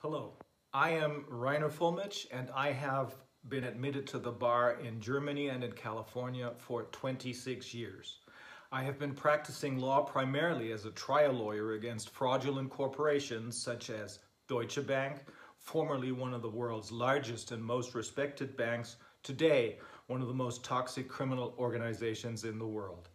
Hello, I am Reiner Fuellmich and I have been admitted to the bar in Germany and in California for 26 years. I have been practicing law primarily as a trial lawyer against fraudulent corporations such as Deutsche Bank, formerly one of the world's largest and most respected banks, today one of the most toxic criminal organizations in the world.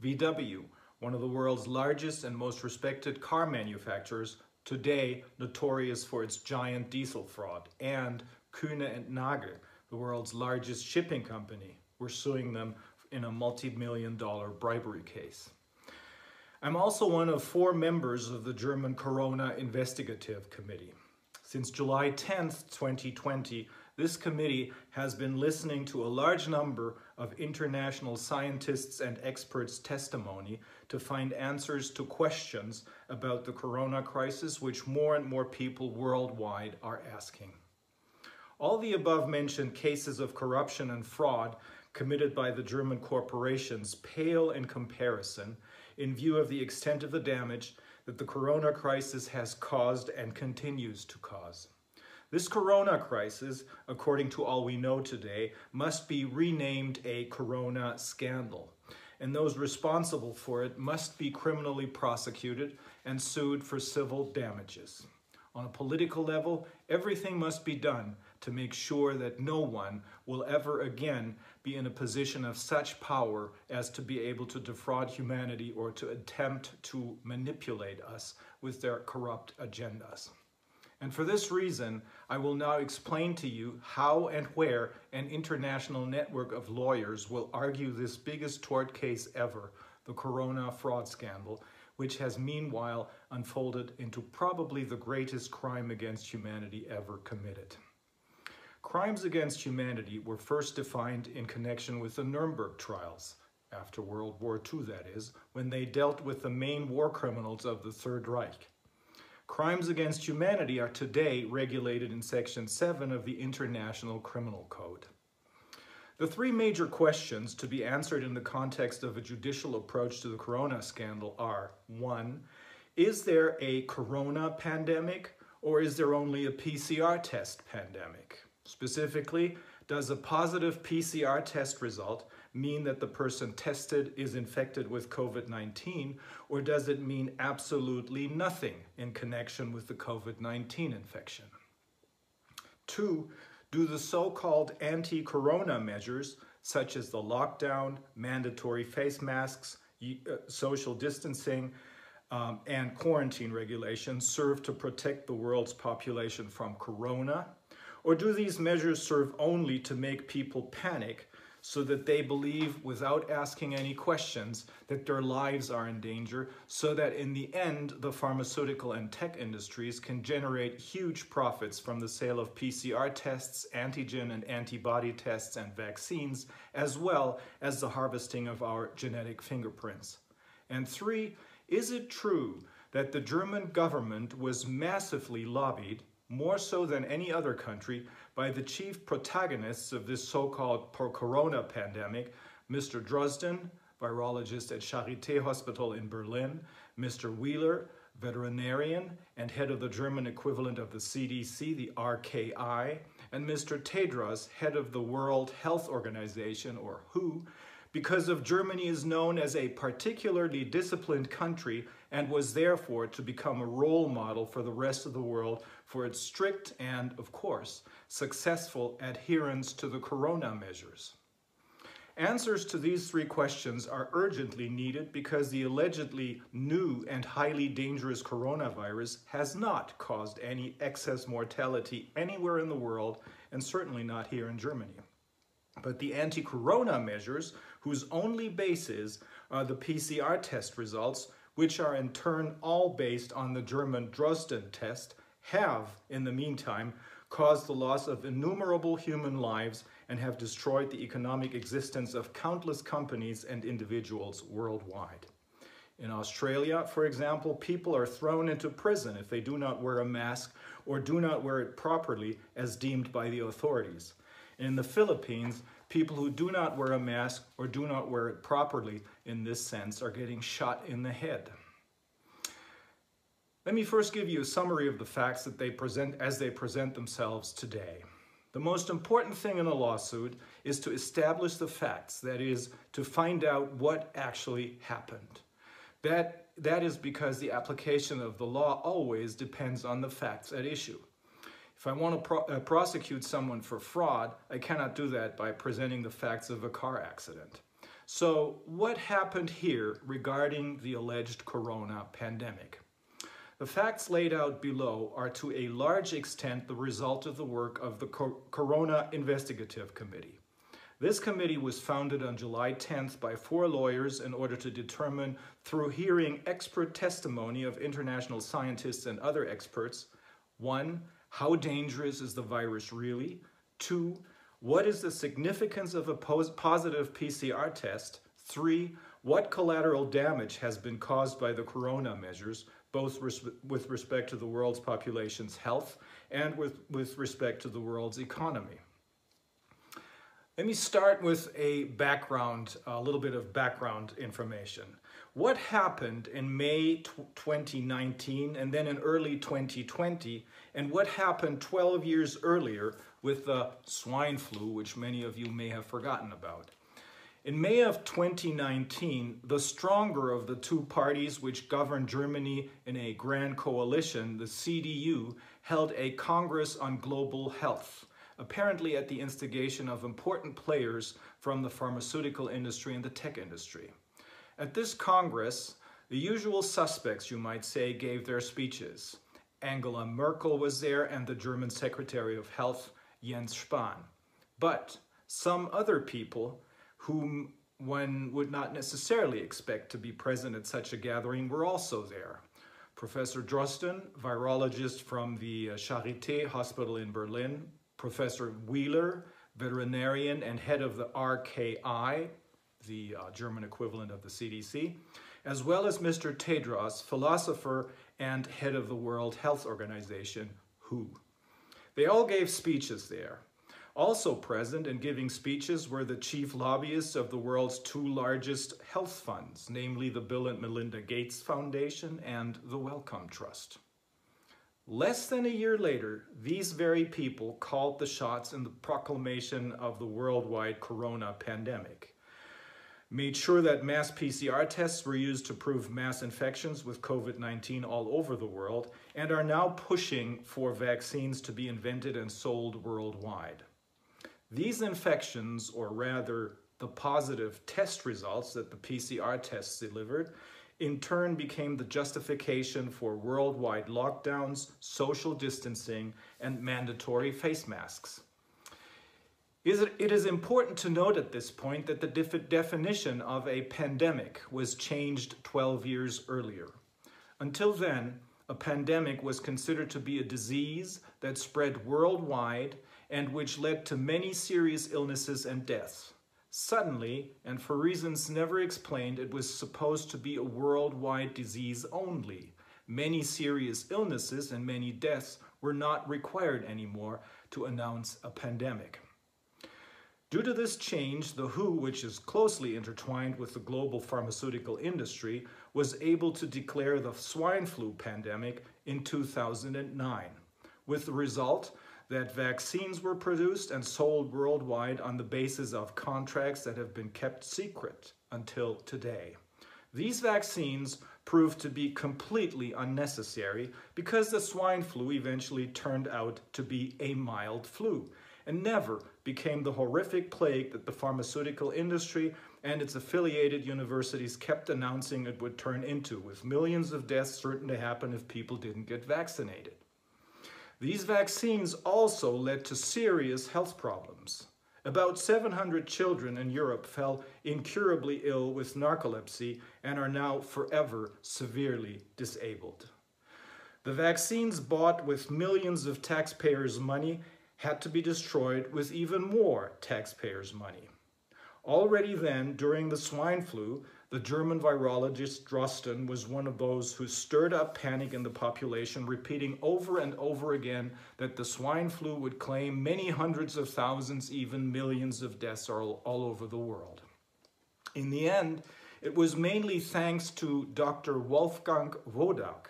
VW, one of the world's largest and most respected car manufacturers, today notorious for its giant diesel fraud, and Kuehne and Nagel, the world's largest shipping company. We're suing them in a multi-million-dollar bribery case. I'm also one of 4 members of the German Corona Investigative Committee. Since July 10th, 2020, this committee has been listening to a large number of international scientists and experts' testimony to find answers to questions about the corona crisis, which more and more people worldwide are asking. All the above-mentioned cases of corruption and fraud committed by the German corporations pale in comparison in view of the extent of the damage that the corona crisis has caused and continues to cause. This corona crisis, according to all we know today, must be renamed a corona scandal, and those responsible for it must be criminally prosecuted and sued for civil damages. On a political level, everything must be done to make sure that no one will ever again be in a position of such power as to be able to defraud humanity or to attempt to manipulate us with their corrupt agendas. And for this reason, I will now explain to you how and where an international network of lawyers will argue this biggest tort case ever, the corona fraud scandal, which has meanwhile unfolded into probably the greatest crime against humanity ever committed. Crimes against humanity were first defined in connection with the Nuremberg trials, after World War II that is, when they dealt with the main war criminals of the Third Reich. Crimes against humanity are today regulated in Section 7 of the International Criminal Code. The 3 major questions to be answered in the context of a judicial approach to the corona scandal are: 1. Is there a corona pandemic, or is there only a PCR test pandemic? Specifically, does a positive PCR test result mean that the person tested is infected with COVID-19, or does it mean absolutely nothing in connection with the COVID-19 infection? 2. Do the so-called anti-corona measures, such as the lockdown, mandatory face masks, social distancing, and quarantine regulations, serve to protect the world's population from corona? Or do these measures serve only to make people panic so that they believe, without asking any questions, that their lives are in danger, so that in the end, the pharmaceutical and tech industries can generate huge profits from the sale of PCR tests, antigen and antibody tests, and vaccines, as well as the harvesting of our genetic fingerprints? And 3, is it true that the German government was massively lobbied, more so than any other country, by the chief protagonists of this so-called corona pandemic, Mr. Drosten, virologist at Charité Hospital in Berlin, Mr. Wheeler, veterinarian and head of the German equivalent of the CDC, the RKI, and Mr. Tedros, head of the World Health Organization, or WHO, because of Germany is known as a particularly disciplined country and was therefore to become a role model for the rest of the world for its strict and, of course, successful adherence to the corona measures. Answers to these 3 questions are urgently needed because the allegedly new and highly dangerous coronavirus has not caused any excess mortality anywhere in the world, and certainly not here in Germany. But the anti-corona measures, whose only basis are the PCR test results, which are in turn all based on the German Drosten test, have, in the meantime, caused the loss of innumerable human lives and have destroyed the economic existence of countless companies and individuals worldwide. In Australia, for example, people are thrown into prison if they do not wear a mask or do not wear it properly as deemed by the authorities. In the Philippines, people who do not wear a mask or do not wear it properly in this sense are getting shot in the head. Let me first give you a summary of the facts that they present as they present themselves today. The most important thing in a lawsuit is to establish the facts, that is, to find out what actually happened. That is because the application of the law always depends on the facts at issue. If I want to prosecute someone for fraud, I cannot do that by presenting the facts of a car accident. So, what happened here regarding the alleged corona pandemic? The facts laid out below are to a large extent the result of the work of the Corona Investigative Committee. This committee was founded on July 10th by 4 lawyers in order to determine, through hearing expert testimony of international scientists and other experts, 1. How dangerous is the virus really? 2. What is the significance of a positive PCR test? 3. What collateral damage has been caused by the corona measures, both with respect to the world's population's health and with respect to the world's economy? Let me start with a little bit of background information. What happened in May 2019 and then in early 2020, and what happened 12 years earlier with the swine flu, which many of you may have forgotten about? In May of 2019, the stronger of the 2 parties which govern Germany in a grand coalition, the CDU, held a Congress on Global Health, apparently at the instigation of important players from the pharmaceutical industry and the tech industry. At this Congress, the usual suspects, you might say, gave their speeches. Angela Merkel was there and the German Secretary of Health, Jens Spahn. But some other people whom one would not necessarily expect to be present at such a gathering were also there. Professor Drosten, virologist from the Charité Hospital in Berlin, Professor Wheeler, veterinarian and head of the RKI, the German equivalent of the CDC, as well as Mr. Tedros, philosopher and head of the World Health Organization, WHO. They all gave speeches there. Also present and giving speeches were the chief lobbyists of the world's 2 largest health funds, namely the Bill and Melinda Gates Foundation and the Wellcome Trust. Less than a year later, these very people called the shots in the proclamation of the worldwide corona pandemic, made sure that mass PCR tests were used to prove mass infections with COVID-19 all over the world, and are now pushing for vaccines to be invented and sold worldwide. These infections, or rather the positive test results that the PCR tests delivered, in turn became the justification for worldwide lockdowns, social distancing, and mandatory face masks. It is important to note at this point that the definition of a pandemic was changed 12 years earlier. Until then, a pandemic was considered to be a disease that spread worldwide and which led to many serious illnesses and deaths. Suddenly, and for reasons never explained, it was supposed to be a worldwide disease only. Many serious illnesses and many deaths were not required anymore to announce a pandemic. Due to this change, the WHO, which is closely intertwined with the global pharmaceutical industry, was able to declare the swine flu pandemic in 2009, with the result that vaccines were produced and sold worldwide on the basis of contracts that have been kept secret until today. These vaccines proved to be completely unnecessary because the swine flu eventually turned out to be a mild flu and never became the horrific plague that the pharmaceutical industry and its affiliated universities kept announcing it would turn into, with millions of deaths certain to happen if people didn't get vaccinated. These vaccines also led to serious health problems. About 700 children in Europe fell incurably ill with narcolepsy and are now forever severely disabled. The vaccines bought with millions of taxpayers' money had to be destroyed with even more taxpayers' money. Already then, during the swine flu, the German virologist Drosten was one of those who stirred up panic in the population, repeating over and over again that the swine flu would claim many hundreds of thousands, even millions of deaths all over the world. In the end, it was mainly thanks to Dr. Wolfgang Wodak,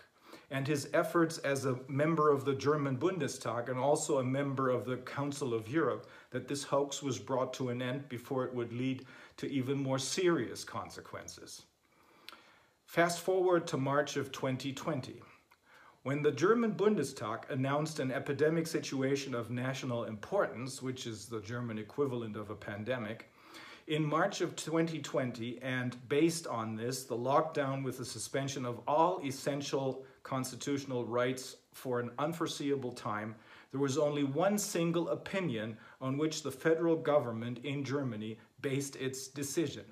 and his efforts as a member of the German Bundestag and also a member of the Council of Europe that this hoax was brought to an end before it would lead to even more serious consequences. Fast forward to March of 2020. When the German Bundestag announced an epidemic situation of national importance, which is the German equivalent of a pandemic, in March of 2020, and based on this, the lockdown with the suspension of all essential constitutional rights for an unforeseeable time, there was only one single opinion on which the federal government in Germany based its decision.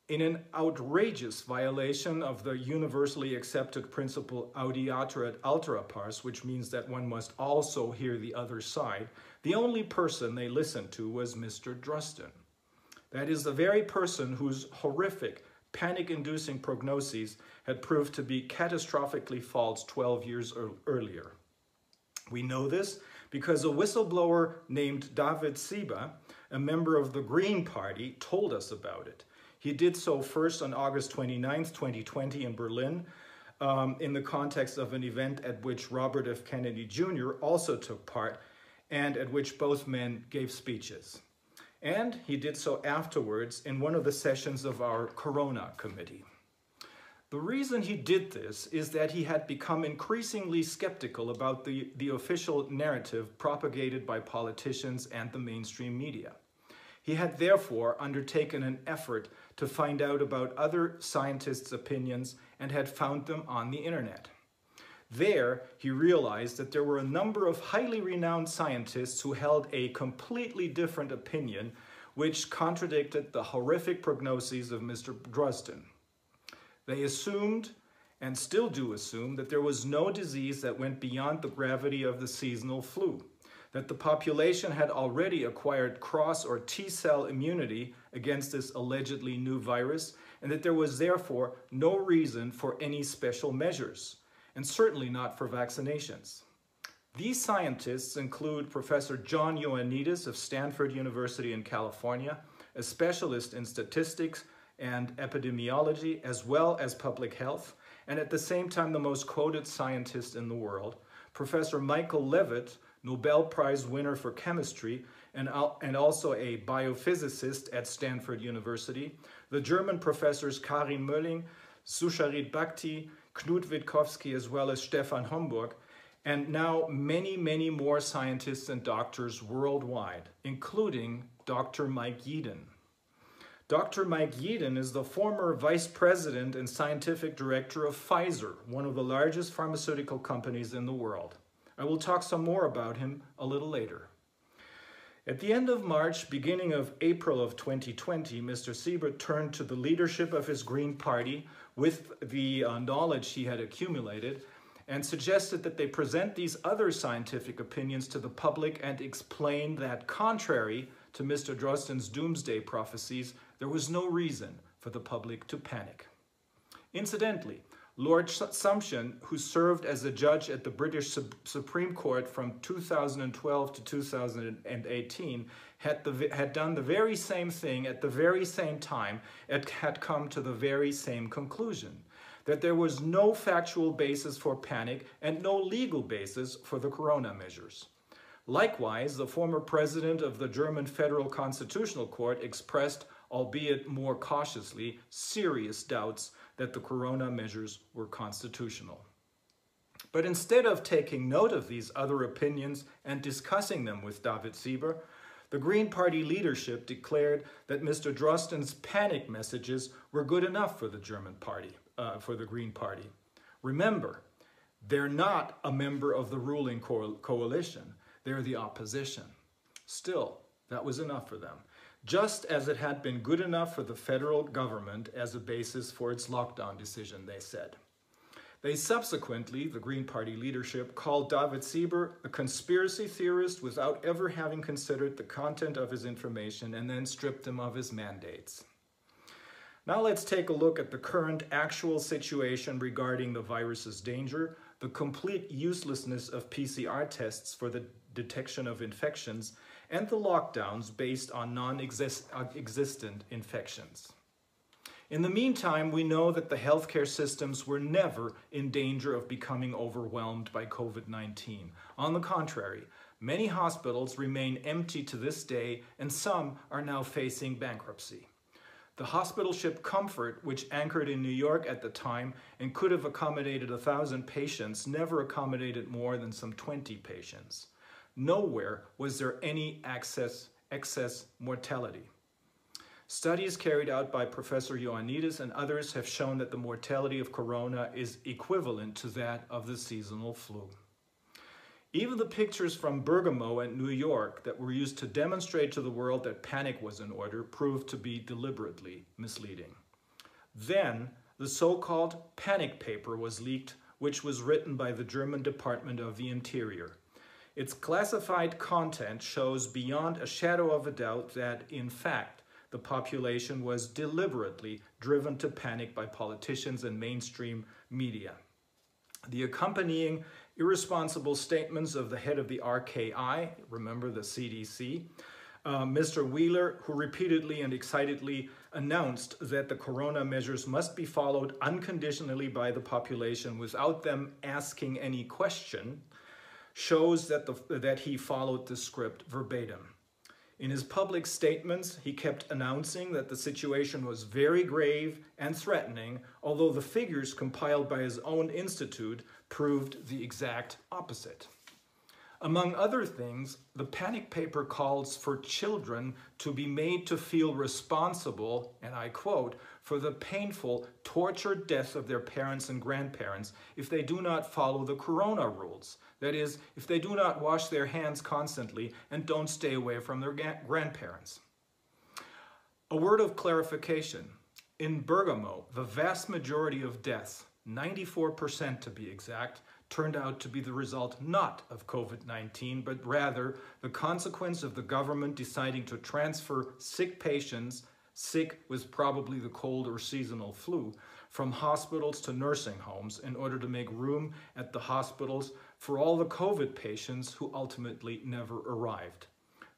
In an outrageous violation of the universally accepted principle audiatur et altera pars, which means that one must also hear the other side, the only person they listened to was Mr. Drosten. That is the very person whose horrific, panic-inducing prognoses had proved to be catastrophically false 12 years earlier. We know this because a whistleblower named David Sieber, a member of the Green Party, told us about it. He did so first on August 29, 2020 in Berlin, in the context of an event at which Robert F. Kennedy Jr. also took part and at which both men gave speeches. And he did so afterwards in one of the sessions of our Corona Committee. The reason he did this is that he had become increasingly skeptical about the official narrative propagated by politicians and the mainstream media. He had therefore undertaken an effort to find out about other scientists' opinions and had found them on the internet. There, he realized that there were a number of highly renowned scientists who held a completely different opinion, which contradicted the horrific prognoses of Mr. Drosten. They assumed, and still do assume, that there was no disease that went beyond the gravity of the seasonal flu, that the population had already acquired cross or T-cell immunity against this allegedly new virus, and that there was therefore no reason for any special measures, and certainly not for vaccinations. These scientists include Professor John Ioannidis of Stanford University in California, a specialist in statistics and epidemiology, as well as public health, and at the same time the most quoted scientist in the world, Professor Michael Levitt, Nobel Prize winner for chemistry, and also a biophysicist at Stanford University, the German professors Karin Mölling, Susharit Bhakti, Knut Witkowski, as well as Stefan Homburg, and now many, many more scientists and doctors worldwide, including Dr. Mike Yeadon. Dr. Mike Yeadon is the former vice president and scientific director of Pfizer, one of the largest pharmaceutical companies in the world. I will talk some more about him a little later. At the end of March, beginning of April of 2020, Mr. Sieber turned to the leadership of his Green Party with the knowledge he had accumulated and suggested that they present these other scientific opinions to the public and explain that, contrary to Mr. Drosten's doomsday prophecies, there was no reason for the public to panic. Incidentally, Lord Sumption, who served as a judge at the British Supreme Court from 2012 to 2018, had done the very same thing at the very same time and had come to the very same conclusion, that there was no factual basis for panic and no legal basis for the corona measures. Likewise, the former president of the German Federal Constitutional Court expressed, albeit more cautiously, serious doubts that the corona measures were constitutional. But instead of taking note of these other opinions and discussing them with David Sieber, the Green Party leadership declared that Mr. Drosten's panic messages were good enough for the for the Green Party. Remember, they're not a member of the ruling coalition. They're the opposition. Still, that was enough for them, just as it had been good enough for the federal government as a basis for its lockdown decision, they said. They subsequently, the Green Party leadership, called David Sieber a conspiracy theorist without ever having considered the content of his information, and then stripped him of his mandates. Now let's take a look at the current actual situation regarding the virus's danger, the complete uselessness of PCR tests for the detection of infections, and the lockdowns based on non-existent infections. In the meantime, we know that the healthcare systems were never in danger of becoming overwhelmed by COVID-19. On the contrary, many hospitals remain empty to this day, and some are now facing bankruptcy. The hospital ship Comfort, which anchored in New York at the time and could have accommodated 1,000 patients, never accommodated more than some 20 patients. Nowhere was there any excess mortality. Studies carried out by Professor Ioannidis and others have shown that the mortality of corona is equivalent to that of the seasonal flu. Even the pictures from Bergamo and New York that were used to demonstrate to the world that panic was in order proved to be deliberately misleading. Then, the so-called panic paper was leaked, which was written by the German Department of the Interior. Its classified content shows beyond a shadow of a doubt that, in fact, the population was deliberately driven to panic by politicians and mainstream media. The accompanying irresponsible statements of the head of the RKI, remember the CDC, Mr. Wheeler, who repeatedly and excitedly announced that the corona measures must be followed unconditionally by the population without them asking any question, shows that he followed the script verbatim. In his public statements, he kept announcing that the situation was very grave and threatening, although the figures compiled by his own institute proved the exact opposite. Among other things, the panic paper calls for children to be made to feel responsible, and I quote, for the painful, tortured death of their parents and grandparents if they do not follow the corona rules. That is, if they do not wash their hands constantly and don't stay away from their grandparents. A word of clarification. In Bergamo, the vast majority of deaths, 94% to be exact, turned out to be the result not of COVID-19, but rather the consequence of the government deciding to transfer sick patients, sick with probably the cold or seasonal flu, from hospitals to nursing homes in order to make room at the hospitals for all the COVID patients who ultimately never arrived.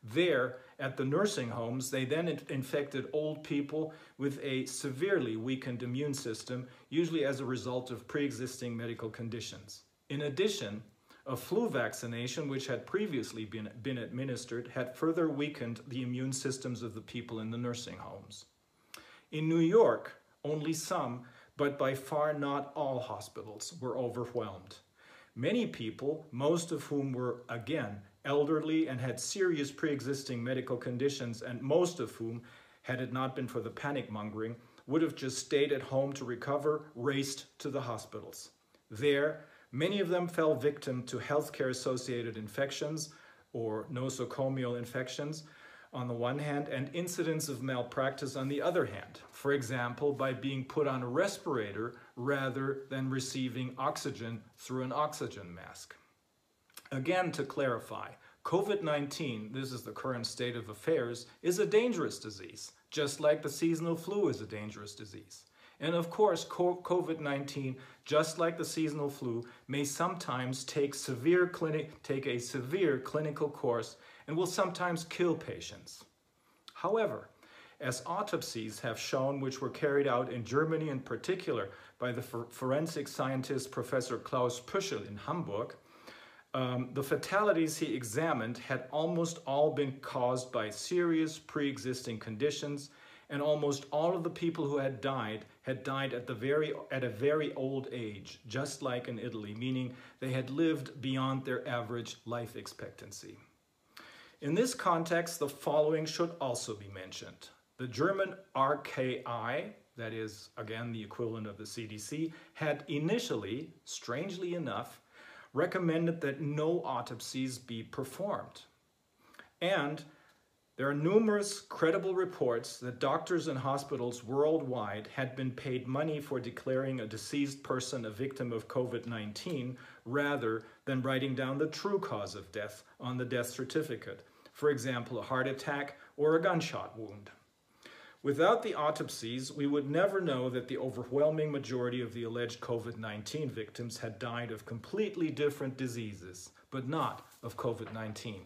There, at the nursing homes, they then infected old people with a severely weakened immune system, usually as a result of pre-existing medical conditions. In addition, a flu vaccination, which had previously been administered, had further weakened the immune systems of the people in the nursing homes. In New York, only some, but by far not all hospitals were overwhelmed. Many people, most of whom were, again, elderly and had serious pre-existing medical conditions, and most of whom, had it not been for the panic mongering, would have just stayed at home to recover, raced to the hospitals. There, many of them fell victim to healthcare-associated infections or nosocomial infections on the one hand, and incidents of malpractice on the other hand. For example, by being put on a respirator rather than receiving oxygen through an oxygen mask. Again, to clarify, COVID-19, this is the current state of affairs, is a dangerous disease, just like the seasonal flu is a dangerous disease. And of course, COVID-19, just like the seasonal flu, may sometimes take a severe clinical course and will sometimes kill patients. However, as autopsies have shown, which were carried out in Germany in particular by the forensic scientist Professor Klaus Püschel in Hamburg, the fatalities he examined had almost all been caused by serious pre-existing conditions, and almost all of the people who had died at a very old age, just like in Italy, meaning they had lived beyond their average life expectancy. In this context, the following should also be mentioned. The German RKI, that is, again, the equivalent of the CDC, had initially, strangely enough, recommended that no autopsies be performed. And there are numerous credible reports that doctors and hospitals worldwide had been paid money for declaring a deceased person a victim of COVID-19 rather than writing down the true cause of death on the death certificate, for example, a heart attack or a gunshot wound. Without the autopsies, we would never know that the overwhelming majority of the alleged COVID-19 victims had died of completely different diseases, but not of COVID-19.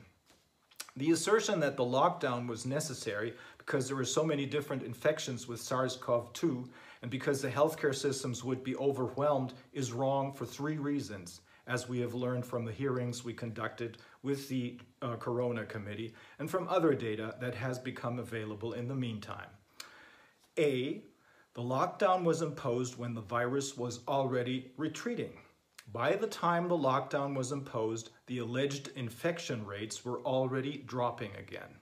The assertion that the lockdown was necessary because there were so many different infections with SARS-CoV-2 and because the healthcare systems would be overwhelmed is wrong for 3 reasons, as we have learned from the hearings we conducted with the Corona Committee and from other data that has become available in the meantime. A, the lockdown was imposed when the virus was already retreating. By the time the lockdown was imposed, the alleged infection rates were already dropping again.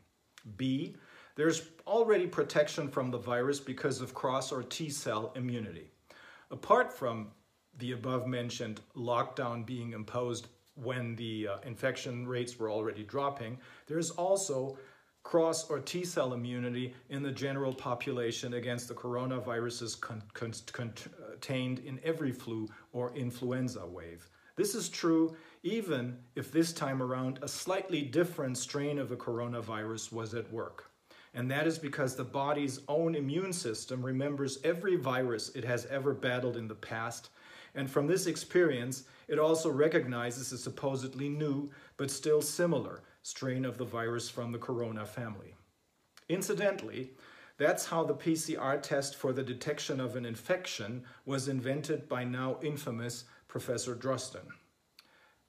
B, there's already protection from the virus because of cross or T-cell immunity. Apart from the above-mentioned lockdown being imposed when the infection rates were already dropping, there's also cross or T-cell immunity in the general population against the coronaviruses contained in every flu or influenza wave. This is true even if this time around a slightly different strain of the coronavirus was at work. And that is because the body's own immune system remembers every virus it has ever battled in the past, and from this experience, it also recognizes a supposedly new, but still similar, strain of the virus from the corona family. Incidentally, that's how the PCR test for the detection of an infection was invented by now infamous Professor Drosten.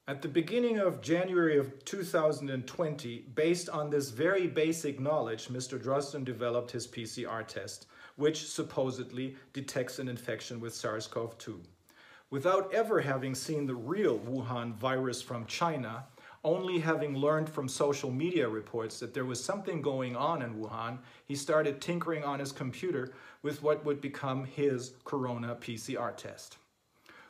At the beginning of January of 2020, based on this very basic knowledge, Mr. Drosten developed his PCR test, which supposedly detects an infection with SARS-CoV-2. Without ever having seen the real Wuhan virus from China, only having learned from social media reports that there was something going on in Wuhan, he started tinkering on his computer with what would become his Corona PCR test.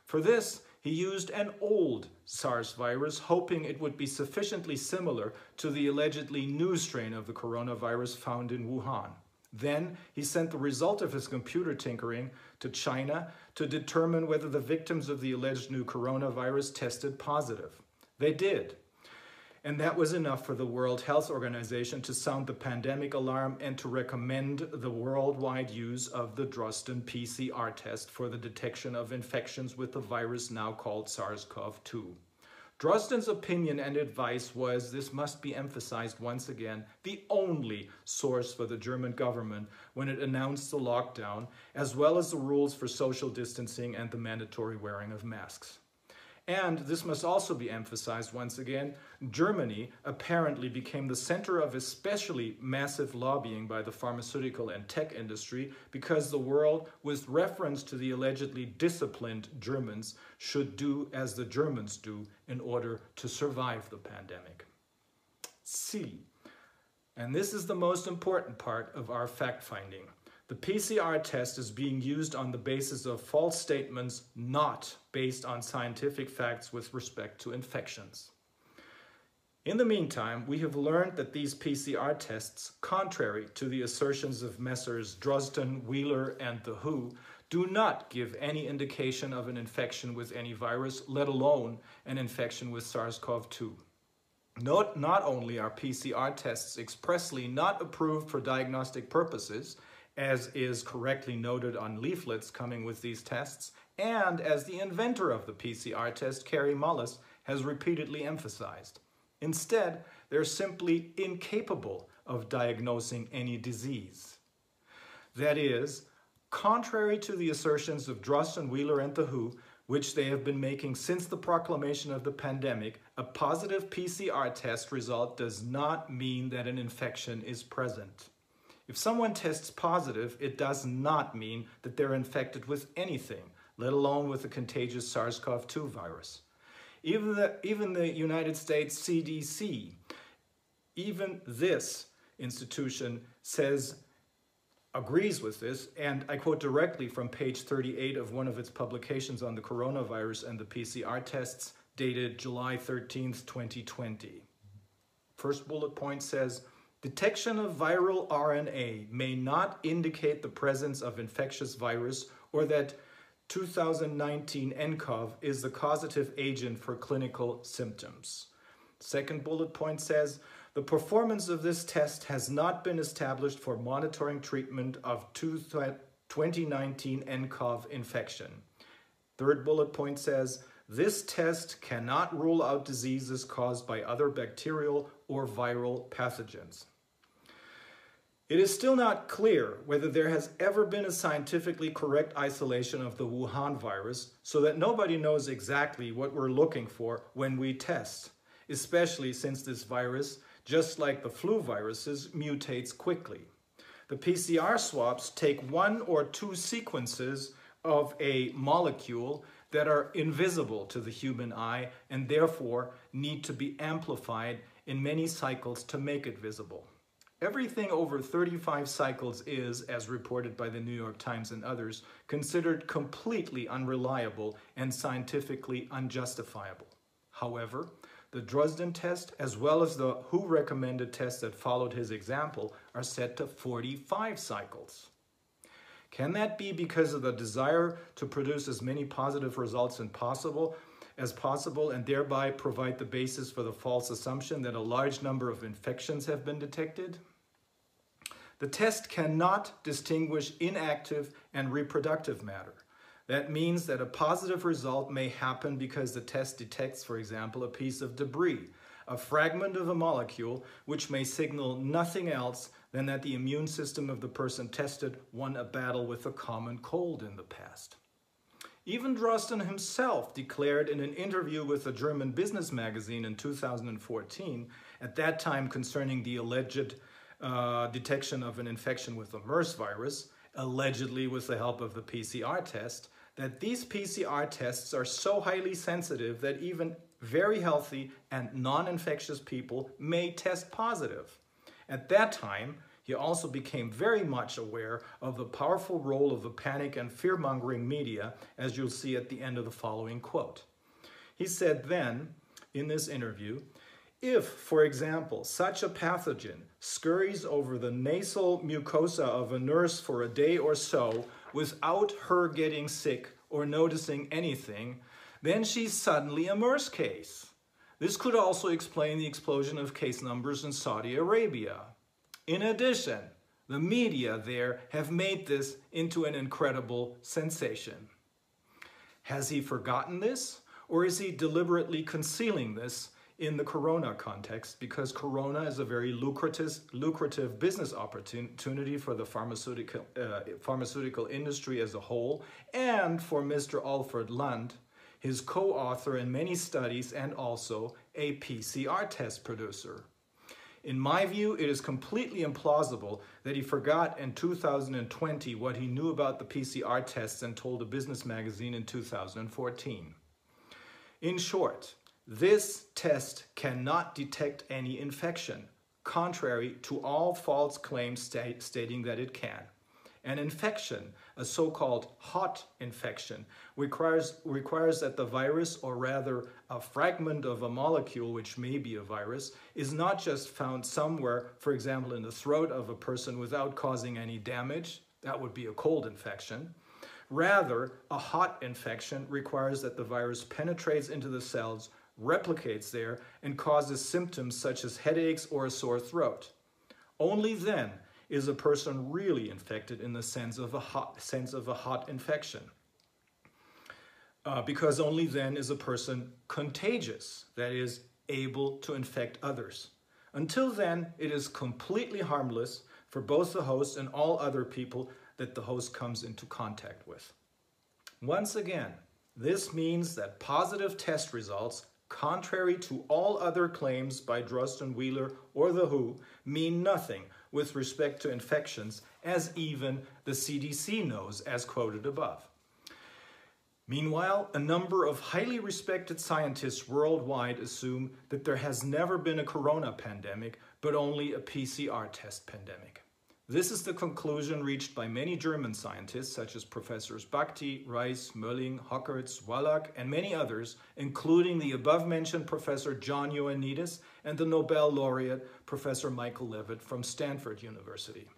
For this, he used an old SARS virus, hoping it would be sufficiently similar to the allegedly new strain of the coronavirus found in Wuhan. Then he sent the result of his computer tinkering to China to determine whether the victims of the alleged new coronavirus tested positive. They did. And that was enough for the World Health Organization to sound the pandemic alarm and to recommend the worldwide use of the Drosten PCR test for the detection of infections with the virus now called SARS-CoV-2. Drosten's opinion and advice was, this must be emphasized once again, the only source for the German government when it announced the lockdown, as well as the rules for social distancing and the mandatory wearing of masks. And this must also be emphasized once again, Germany apparently became the center of especially massive lobbying by the pharmaceutical and tech industry because the world, with reference to the allegedly disciplined Germans, should do as the Germans do in order to survive the pandemic. C. And this is the most important part of our fact-finding. The PCR test is being used on the basis of false statements, not based on scientific facts with respect to infections. In the meantime, we have learned that these PCR tests, contrary to the assertions of Messrs. Drosten, Wheeler, and the WHO, do not give any indication of an infection with any virus, let alone an infection with SARS-CoV-2. Not only are PCR tests expressly not approved for diagnostic purposes, as is correctly noted on leaflets coming with these tests, and as the inventor of the PCR test, Kary Mullis, has repeatedly emphasized. Instead, they're simply incapable of diagnosing any disease. That is, contrary to the assertions of Drosten, Wheeler, and the WHO, which they have been making since the proclamation of the pandemic, a positive PCR test result does not mean that an infection is present. If someone tests positive, it does not mean that they're infected with anything, let alone with the contagious SARS-CoV-2 virus. Even the United States CDC, even this institution agrees with this, and I quote directly from page 38 of one of its publications on the coronavirus and the PCR tests, dated July 13th, 2020. First bullet point says, detection of viral RNA may not indicate the presence of infectious virus or that 2019 nCoV is the causative agent for clinical symptoms. Second bullet point says, the performance of this test has not been established for monitoring treatment of 2019 nCoV infection. Third bullet point says, this test cannot rule out diseases caused by other bacterial or viral pathogens. It is still not clear whether there has ever been a scientifically correct isolation of the Wuhan virus, so that nobody knows exactly what we're looking for when we test, especially since this virus, just like the flu viruses, mutates quickly. The PCR swabs take 1 or 2 sequences of a molecule that are invisible to the human eye and therefore need to be amplified in many cycles to make it visible. Everything over 35 cycles is, as reported by the New York Times and others, considered completely unreliable and scientifically unjustifiable. However, the Dresden test, as well as the WHO recommended test that followed his example, are set to 45 cycles. Can that be because of the desire to produce as many positive results as possible and thereby provide the basis for the false assumption that a large number of infections have been detected? The test cannot distinguish inactive and reproductive matter. That means that a positive result may happen because the test detects, for example, a piece of debris, a fragment of a molecule, which may signal nothing else than that the immune system of the person tested won a battle with a common cold in the past. Even Drosten himself declared in an interview with a German business magazine in 2014, at that time concerning the alleged detection of an infection with the MERS virus, allegedly with the help of the PCR test, that these PCR tests are so highly sensitive that even very healthy and non-infectious people may test positive. At that time, he also became very much aware of the powerful role of the panic and fear-mongering media, as you'll see at the end of the following quote. He said then, in this interview, if, for example, such a pathogen scurries over the nasal mucosa of a nurse for a day or so without her getting sick or noticing anything, then she's suddenly a MERS case. This could also explain the explosion of case numbers in Saudi Arabia. In addition, the media there have made this into an incredible sensation. Has he forgotten this, or is he deliberately concealing this in the Corona context, because Corona is a very lucrative business opportunity for the pharmaceutical industry as a whole, and for Mr. Alfred Lund, his co-author in many studies and also a PCR test producer. In my view, it is completely implausible that he forgot in 2020 what he knew about the PCR tests and told a business magazine in 2014. In short, this test cannot detect any infection, contrary to all false claims stating that it can. An infection, a so-called hot infection, requires that the virus, or rather a fragment of a molecule, which may be a virus, is not just found somewhere, for example, in the throat of a person without causing any damage. That would be a cold infection. Rather, a hot infection requires that the virus penetrates into the cells, replicates there, and causes symptoms such as headaches or a sore throat. Only then is a person really infected in the sense of a hot infection. Because only then is a person contagious, that is, able to infect others. Until then, it is completely harmless for both the host and all other people that the host comes into contact with. Once again, this means that positive test results, contrary to all other claims by Drosten, Wheeler, or the WHO, mean nothing with respect to infections, as even the CDC knows, as quoted above. Meanwhile, a number of highly respected scientists worldwide assume that there has never been a corona pandemic, but only a PCR test pandemic. This is the conclusion reached by many German scientists, such as Professors Bakti, Reis, Mölling, Hockertz, Wallach, and many others, including the above-mentioned Professor John Ioannidis and the Nobel laureate Professor Michael Levitt from Stanford University.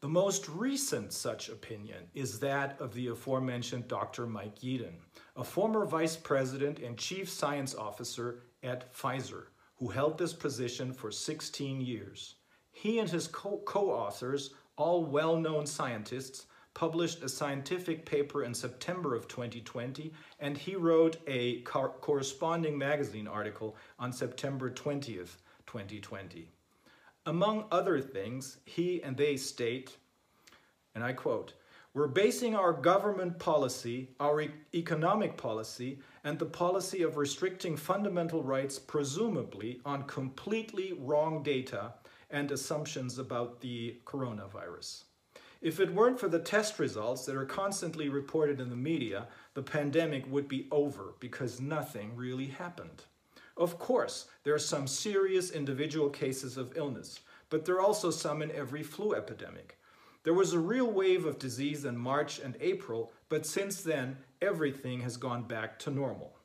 The most recent such opinion is that of the aforementioned Dr. Mike Yeadon, a former vice president and chief science officer at Pfizer, who held this position for 16 years. He and his co-authors, all well-known scientists, published a scientific paper in September of 2020, and he wrote a corresponding magazine article on September 20th, 2020. Among other things, he and they state, and I quote, "We're basing our government policy, our economic policy, and the policy of restricting fundamental rights presumably on completely wrong data and assumptions about the coronavirus. If it weren't for the test results that are constantly reported in the media, the pandemic would be over because nothing really happened. Of course, there are some serious individual cases of illness, but there are also some in every flu epidemic. There was a real wave of disease in March and April, but since then, everything has gone back to normal.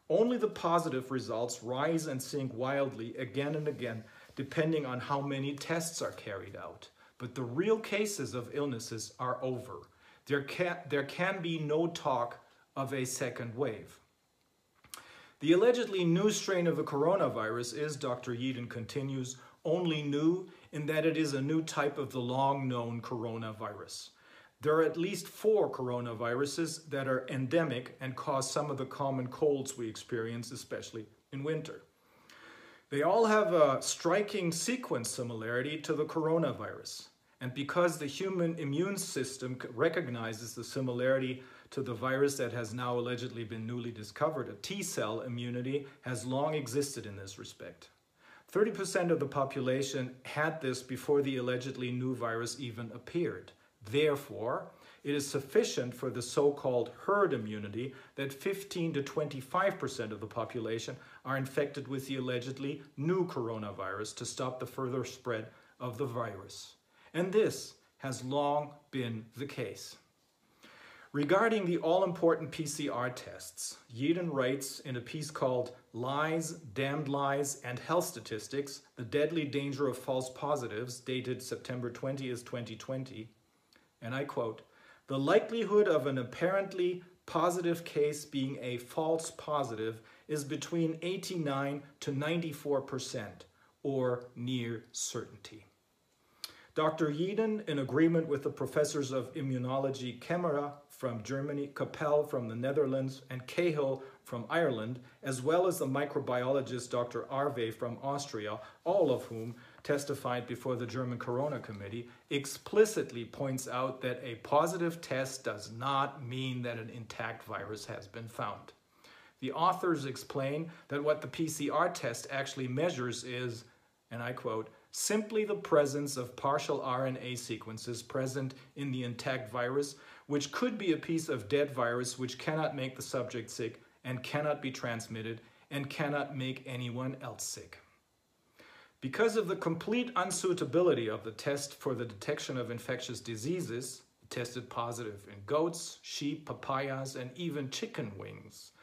Only the positive results rise and sink wildly again and again, depending on how many tests are carried out. But the real cases of illnesses are over. There can be no talk of a second wave." The allegedly new strain of the coronavirus is, Dr. Yeadon continues, only new in that it is a new type of the long-known coronavirus. There are at least 4 coronaviruses that are endemic and cause some of the common colds we experience, especially in winter. They all have a striking sequence similarity to the coronavirus. And because the human immune system recognizes the similarity to the virus that has now allegedly been newly discovered, a T-cell immunity has long existed in this respect. 30% of the population had this before the allegedly new virus even appeared. Therefore, it is sufficient for the so-called herd immunity that 15 to 25% of the population are infected with the allegedly new coronavirus to stop the further spread of the virus. And this has long been the case. Regarding the all-important PCR tests, Yeadon writes in a piece called "Lies, Damned Lies, and Health Statistics, The Deadly Danger of False Positives," dated September 20th, 2020, and I quote, "The likelihood of an apparently positive case being a false positive is between 89 to 94%, or near certainty." Dr. Yeadon, in agreement with the professors of immunology Kemmerer from Germany, Capel from the Netherlands, and Cahill from Ireland, as well as the microbiologist Dr. Arve from Austria, all of whom testified before the German Corona Committee, explicitly points out that a positive test does not mean that an intact virus has been found. The authors explain that what the PCR test actually measures is, and I quote, "simply the presence of partial RNA sequences present in the intact virus, which could be a piece of dead virus which cannot make the subject sick and cannot be transmitted and cannot make anyone else sick." Because of the complete unsuitability of the test for the detection of infectious diseases, it tested positive in goats, sheep, papayas, and even chicken wings,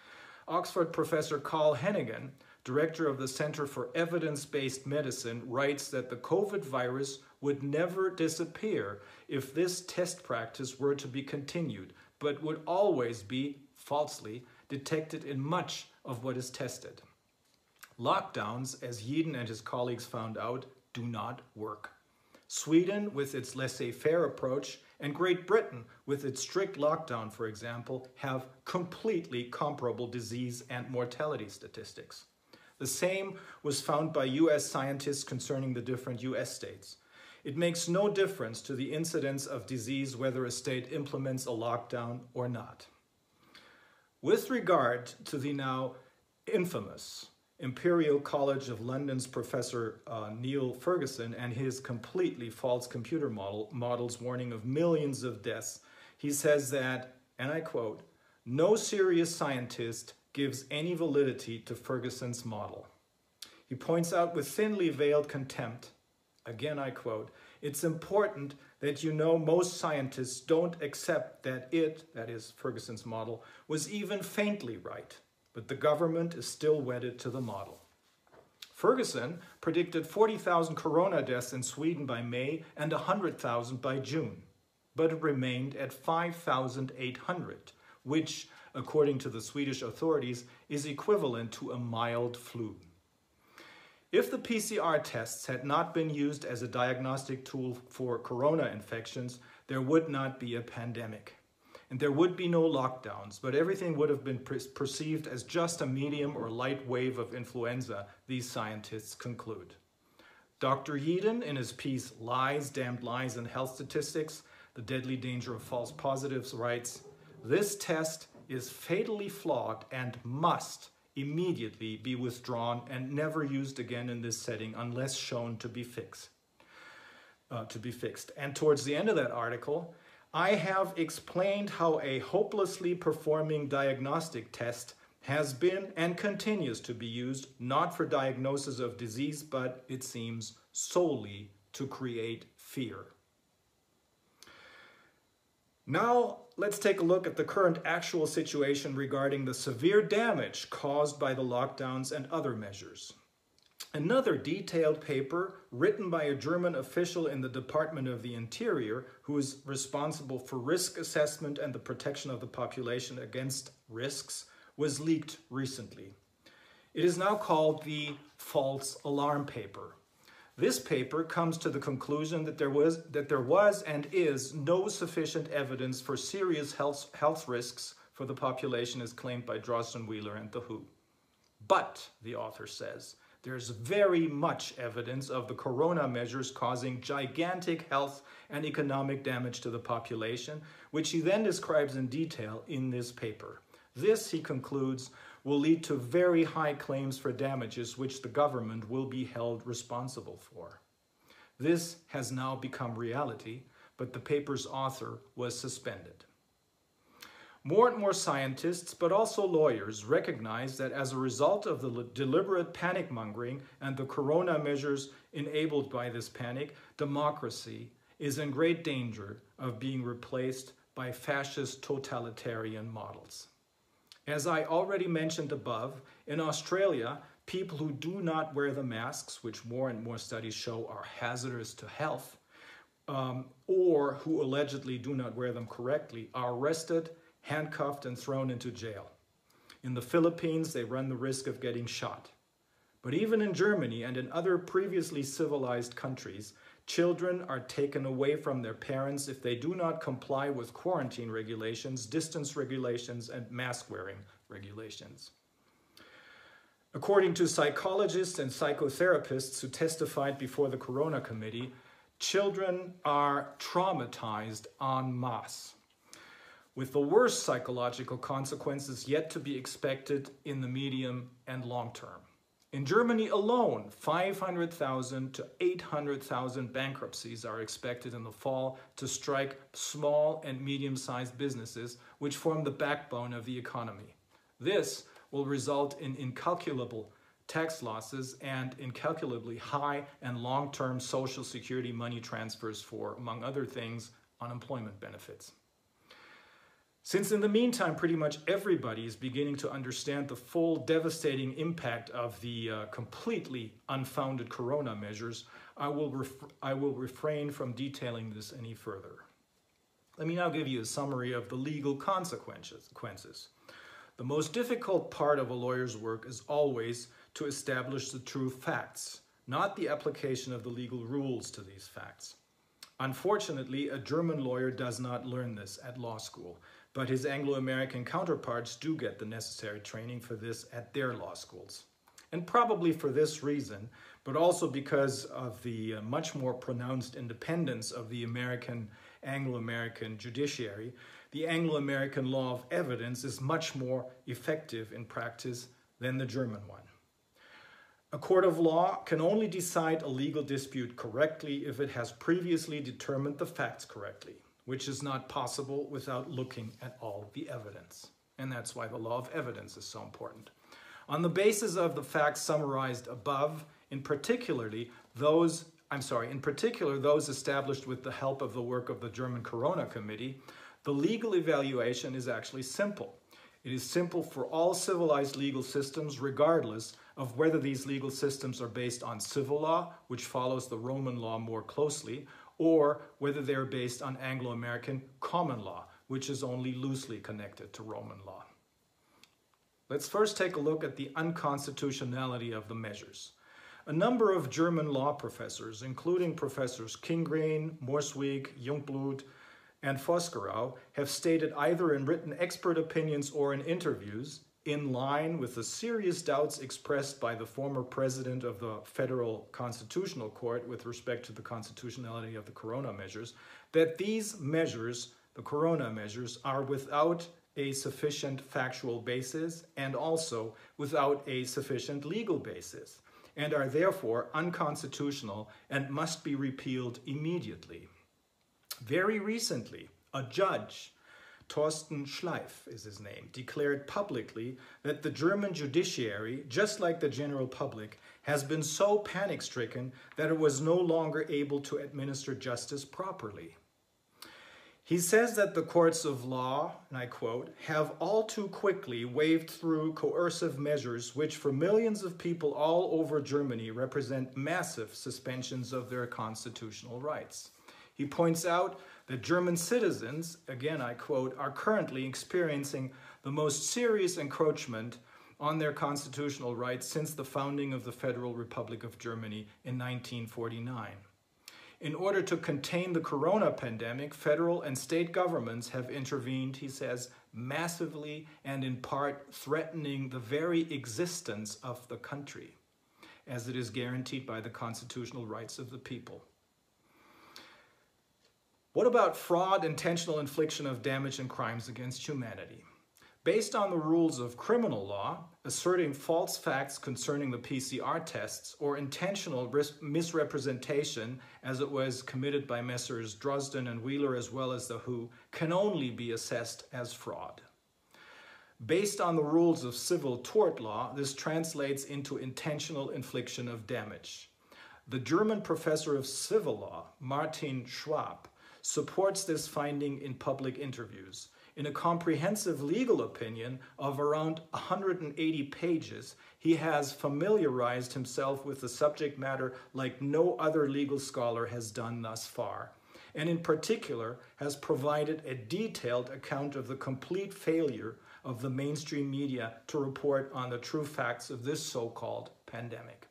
Oxford professor Carl Hennigan, director of the Center for Evidence-Based Medicine, writes that the COVID virus would never disappear if this test practice were to be continued, but would always be, falsely, detected in much of what is tested. Lockdowns, as Yeadon and his colleagues found out, do not work. Sweden, with its laissez-faire approach, and Great Britain, with its strict lockdown, for example, have completely comparable disease and mortality statistics. The same was found by US scientists concerning the different US states. It makes no difference to the incidence of disease whether a state implements a lockdown or not. With regard to the now infamous Imperial College of London's Professor Neil Ferguson and his completely false computer models warning of millions of deaths, he says that, and I quote, "No serious scientist gives any validity to Ferguson's model." He points out with thinly veiled contempt, again I quote, "It's important that you know most scientists don't accept that it," that is Ferguson's model, "was even faintly right, but the government is still wedded to the model." Ferguson predicted 40,000 corona deaths in Sweden by May and 100,000 by June, but it remained at 5,800, which, according to the Swedish authorities, is equivalent to a mild flu. If the PCR tests had not been used as a diagnostic tool for corona infections, there would not be a pandemic. And there would be no lockdowns, but everything would have been perceived as just a medium or light wave of influenza, these scientists conclude. Dr. Yeadon, in his piece Lies, Damned Lies and Health Statistics, The Deadly Danger of False Positives, writes, "This test is fatally flawed and must immediately be withdrawn and never used again in this setting unless shown to be fixed." And towards the end of that article, I have explained how a hopelessly performing diagnostic test has been and continues to be used not for diagnosis of disease, but it seems solely to create fear. Now, let's take a look at the current actual situation regarding the severe damage caused by the lockdowns and other measures. Another detailed paper written by a German official in the Department of the Interior, who is responsible for risk assessment and the protection of the population against risks, was leaked recently. It is now called the false alarm paper. This paper comes to the conclusion that there was and is no sufficient evidence for serious health risks for the population as claimed by Drosten, Wheeler, and the WHO. But, the author says, there's very much evidence of the corona measures causing gigantic health and economic damage to the population, which he then describes in detail in this paper. This, he concludes, will lead to very high claims for damages which the government will be held responsible for. This has now become reality, but the paper's author was suspended. More and more scientists, but also lawyers, recognize that as a result of the deliberate panic-mongering and the corona measures enabled by this panic, democracy is in great danger of being replaced by fascist totalitarian models. As I already mentioned above, in Australia, people who do not wear the masks, which more and more studies show are hazardous to health, or who allegedly do not wear them correctly, are arrested, handcuffed, and thrown into jail. In the Philippines, they run the risk of getting shot. But even in Germany and in other previously civilized countries, children are taken away from their parents if they do not comply with quarantine regulations, distance regulations, and mask-wearing regulations. According to psychologists and psychotherapists who testified before the Corona Committee, children are traumatized en masse, with the worst psychological consequences yet to be expected in the medium and long term. In Germany alone, 500,000 to 800,000 bankruptcies are expected in the fall to strike small and medium-sized businesses, which form the backbone of the economy. This will result in incalculable tax losses and incalculably high and long-term Social Security money transfers for, among other things, unemployment benefits. Since in the meantime, pretty much everybody is beginning to understand the full devastating impact of the completely unfounded corona measures, I will refrain from detailing this any further. Let me now give you a summary of the legal consequences. The most difficult part of a lawyer's work is always to establish the true facts, not the application of the legal rules to these facts. Unfortunately, a German lawyer does not learn this at law school, but his Anglo-American counterparts do get the necessary training for this at their law schools. And probably for this reason, but also because of the much more pronounced independence of the Anglo-American judiciary, the Anglo-American law of evidence is much more effective in practice than the German one. A court of law can only decide a legal dispute correctly if it has previously determined the facts correctly, which is not possible without looking at all the evidence. And that's why the law of evidence is so important. On the basis of the facts summarized above, in particular those established with the help of the work of the German Corona Committee, the legal evaluation is actually simple. It is simple for all civilized legal systems, regardless of whether these legal systems are based on civil law, which follows the Roman law more closely, or whether they are based on Anglo-American common law, which is only loosely connected to Roman law. Let's first take a look at the unconstitutionality of the measures. A number of German law professors, including Professors Kingreen, Morswig, Jungblut, and Vosgerau, have stated either in written expert opinions or in interviews, in line with the serious doubts expressed by the former president of the Federal Constitutional Court with respect to the constitutionality of the corona measures, that these measures, the corona measures, are without a sufficient factual basis and also without a sufficient legal basis, and are therefore unconstitutional and must be repealed immediately. Very recently, a judge, Thorsten Schleif is his name, declared publicly that the German judiciary, just like the general public, has been so panic-stricken that it was no longer able to administer justice properly. He says that the courts of law, and I quote, have all too quickly waved through coercive measures which for millions of people all over Germany represent massive suspensions of their constitutional rights. He points out that German citizens, again I quote, are currently experiencing the most serious encroachment on their constitutional rights since the founding of the Federal Republic of Germany in 1949. In order to contain the corona pandemic, federal and state governments have intervened, he says, massively and in part threatening the very existence of the country, as it is guaranteed by the constitutional rights of the people. What about fraud, intentional infliction of damage, and crimes against humanity? Based on the rules of criminal law, asserting false facts concerning the PCR tests or intentional misrepresentation, as it was committed by Messrs. Drosten and Wheeler as well as the WHO, can only be assessed as fraud. Based on the rules of civil tort law, this translates into intentional infliction of damage. The German professor of civil law, Martin Schwab, supports this finding in public interviews. In a comprehensive legal opinion of around 180 pages, he has familiarized himself with the subject matter like no other legal scholar has done thus far, and in particular has provided a detailed account of the complete failure of the mainstream media to report on the true facts of this so-called pandemic.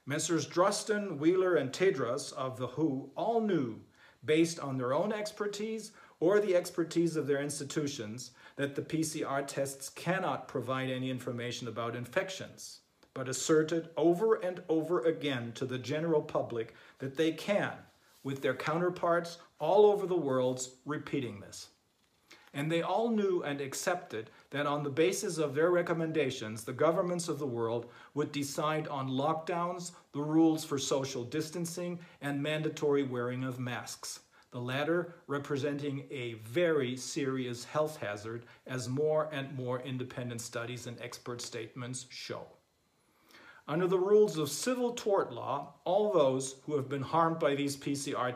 Messrs. Drosten, Wheeler, and Tedros of the WHO all knew, based on their own expertise or the expertise of their institutions, that the PCR tests cannot provide any information about infections, but asserted over and over again to the general public that they can, with their counterparts all over the world repeating this. And they all knew and accepted that on the basis of their recommendations, the governments of the world would decide on lockdowns, the rules for social distancing, and mandatory wearing of masks, the latter representing a very serious health hazard, as more and more independent studies and expert statements show. Under the rules of civil tort law, all those who have been harmed by these PCR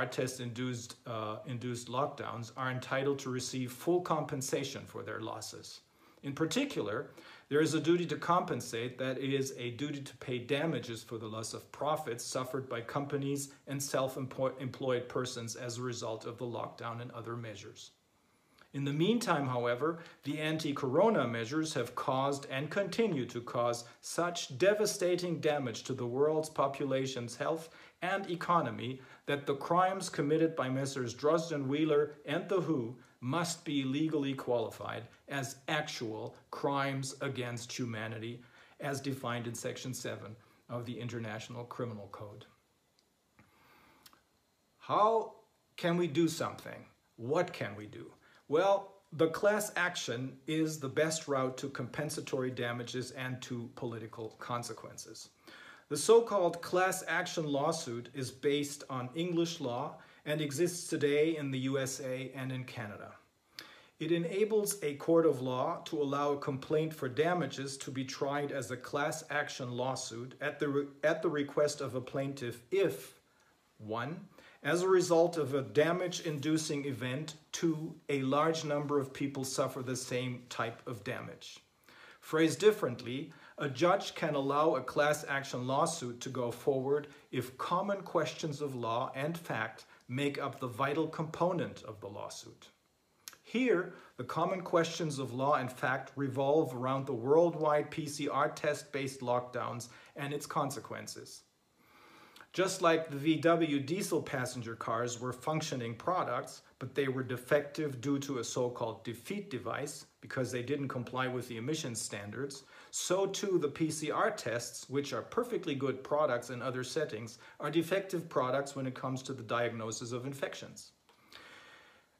test-induced lockdowns are entitled to receive full compensation for their losses. In particular, there is a duty to compensate, that is, a duty to pay damages for the loss of profits suffered by companies and self-employed persons as a result of the lockdown and other measures. In the meantime, however, the anti-corona measures have caused and continue to cause such devastating damage to the world's population's health and economy that the crimes committed by Messrs. Drosten, Wheeler, and the WHO must be legally qualified as actual crimes against humanity, as defined in Section 7 of the International Criminal Code. How can we do something? What can we do? Well, the class action is the best route to compensatory damages and to political consequences. The so-called class action lawsuit is based on English law and exists today in the USA and in Canada. It enables a court of law to allow a complaint for damages to be tried as a class action lawsuit at the request of a plaintiff if 1. As a result of a damage-inducing event, 2. A large number of people suffer the same type of damage. Phrased differently, a judge can allow a class action lawsuit to go forward if common questions of law and fact make up the vital component of the lawsuit. Here, the common questions of law and fact revolve around the worldwide PCR test-based lockdowns and its consequences. Just like the VW diesel passenger cars were functioning products, but they were defective due to a so-called defeat device because they didn't comply with the emissions standards, so too the PCR tests, which are perfectly good products in other settings, are defective products when it comes to the diagnosis of infections.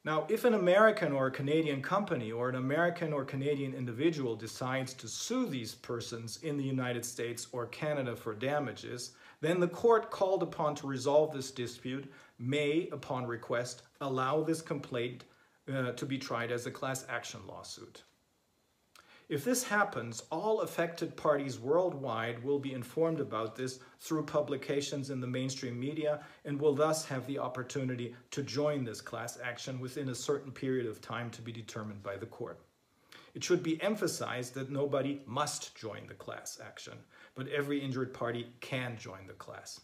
Now, if an American or a Canadian company or an American or Canadian individual decides to sue these persons in the United States or Canada for damages, then the court called upon to resolve this dispute may, upon request, allow this complaint to be tried as a class action lawsuit. If this happens, all affected parties worldwide will be informed about this through publications in the mainstream media and will thus have the opportunity to join this class action within a certain period of time to be determined by the court. It should be emphasized that nobody must join the class action, but every injured party can join the class.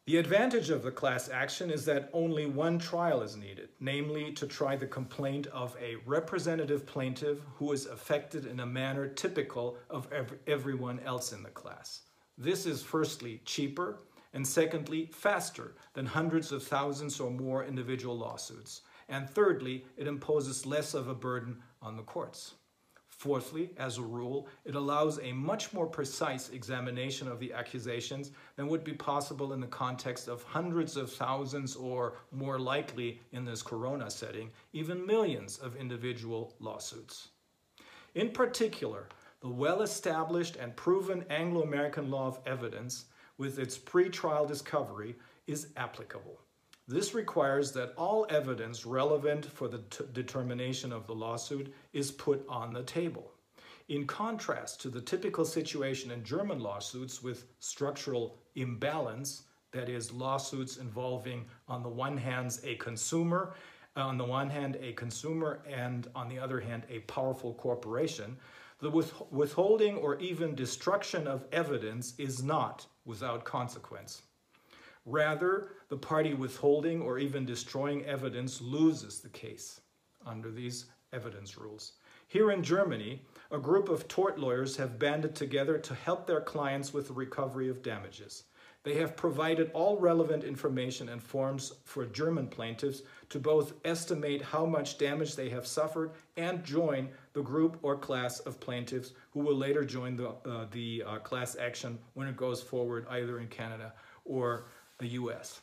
The advantage of the class action is that only one trial is needed, namely to try the complaint of a representative plaintiff who is affected in a manner typical of everyone else in the class. This is firstly cheaper and secondly faster than hundreds of thousands or more individual lawsuits. And thirdly, it imposes less of a burden on the courts. Fourthly, as a rule, it allows a much more precise examination of the accusations than would be possible in the context of hundreds of thousands or, more likely in this corona setting, even millions of individual lawsuits. In particular, the well-established and proven Anglo-American law of evidence, with its pre-trial discovery, is applicable. This requires that all evidence relevant for the determination of the lawsuit is put on the table. In contrast to the typical situation in German lawsuits with structural imbalance, that is, lawsuits involving on the one hand a consumer and on the other hand a powerful corporation, the withholding or even destruction of evidence is not without consequence. Rather, the party withholding or even destroying evidence loses the case under these evidence rules. Here in Germany, a group of tort lawyers have banded together to help their clients with the recovery of damages. They have provided all relevant information and forms for German plaintiffs to both estimate how much damage they have suffered and join the group or class of plaintiffs who will later join the class action when it goes forward either in Canada or the US.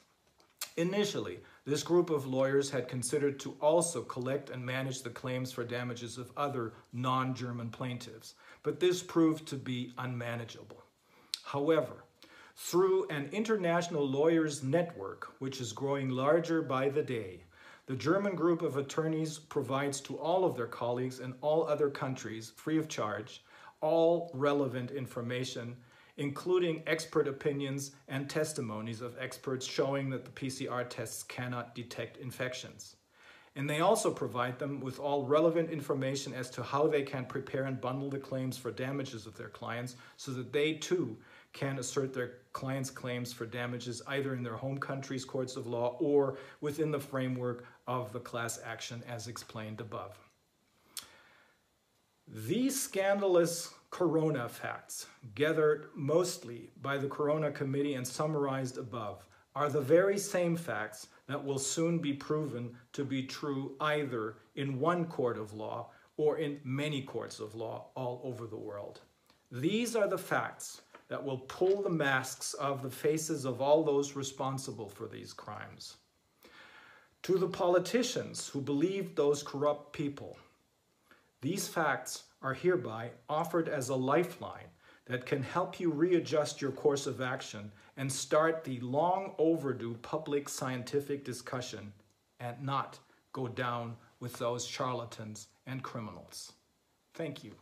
Initially, this group of lawyers had considered to also collect and manage the claims for damages of other non-German plaintiffs, but this proved to be unmanageable. However, through an international lawyers network, which is growing larger by the day, the German group of attorneys provides to all of their colleagues in all other countries, free of charge, all relevant information, including expert opinions and testimonies of experts showing that the PCR tests cannot detect infections. And they also provide them with all relevant information as to how they can prepare and bundle the claims for damages of their clients so that they too can assert their clients' claims for damages either in their home country's courts of law or within the framework of the class action as explained above. These scandalous corona facts, gathered mostly by the Corona Committee and summarized above, are the very same facts that will soon be proven to be true either in one court of law or in many courts of law all over the world. These are the facts that will pull the masks off the faces of all those responsible for these crimes. To the politicians who believed those corrupt people, these facts are hereby offered as a lifeline that can help you readjust your course of action and start the long overdue public scientific discussion and not go down with those charlatans and criminals. Thank you.